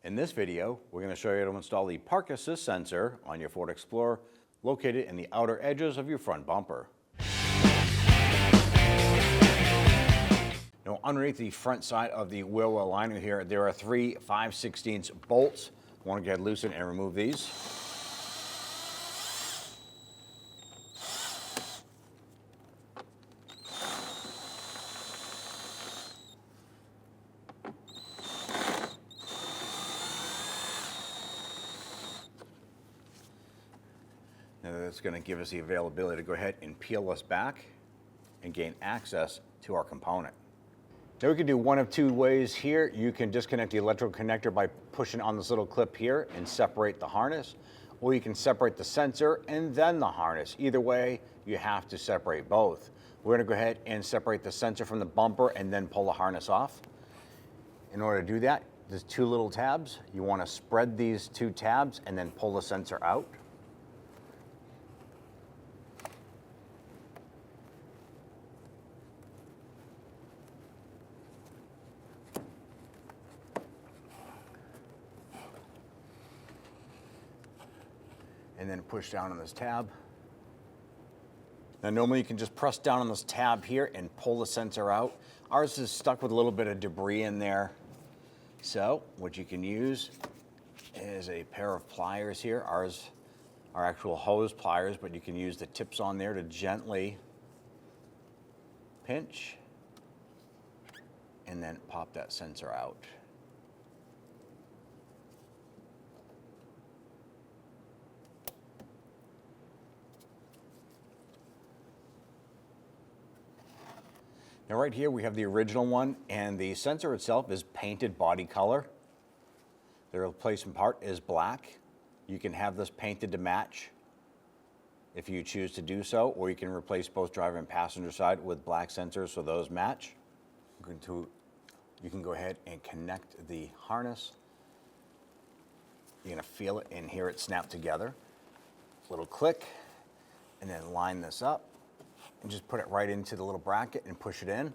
In this video, we're going to show you how to install the park assist sensor on your Ford Explorer located in the outer edges of your front bumper. Now, underneath the front side of the wheel well liner here, there are three 5/16 bolts. I want to get loosen and remove these. Now that's going to give us the availability to go ahead and peel this back and gain access to our component. Now we can do one of two ways here. You can disconnect the electrical connector by pushing on this little clip here and separate the harness, or you can separate the sensor and then the harness. Either way, you have to separate both. We're going to go ahead and separate the sensor from the bumper and then pull the harness off. In order to do that, there's two little tabs. You want to spread these two tabs and then pull the sensor out. And then push down on this tab. Now normally you can just press down on this tab here and pull the sensor out. Ours is stuck with a little bit of debris in there. So what you can use is a pair of pliers here. Ours are actual hose pliers, but you can use the tips on there to gently pinch and then pop that sensor out. Now right here we have the original one, and the sensor itself is painted body color. The replacement part is black. You can have this painted to match if you choose to do so, or you can replace both driver and passenger side with black sensors so those match. You can go ahead and connect the harness. You're going to feel it and hear it snap together. Little click, and then line this up. And just put it right into the little bracket and push it in.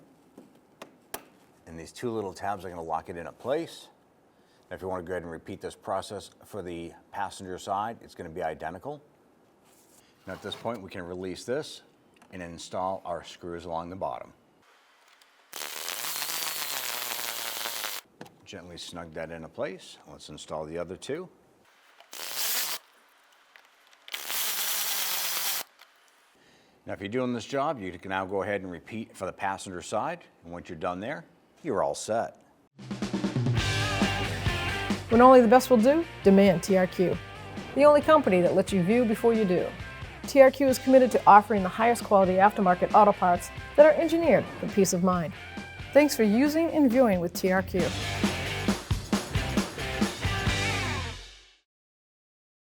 And these two little tabs are going to lock it into place. Now, if you want to go ahead and repeat this process for the passenger side, it's going to be identical. Now at this point, we can release this and install our screws along the bottom. Gently snug that into place. Let's install the other two. Now, if you're doing this job, you can now go ahead and repeat for the passenger side. And once you're done there, you're all set. When only the best will do, demand TRQ. The only company that lets you view before you do. TRQ is committed to offering the highest quality aftermarket auto parts that are engineered for peace of mind. Thanks for using and viewing with TRQ.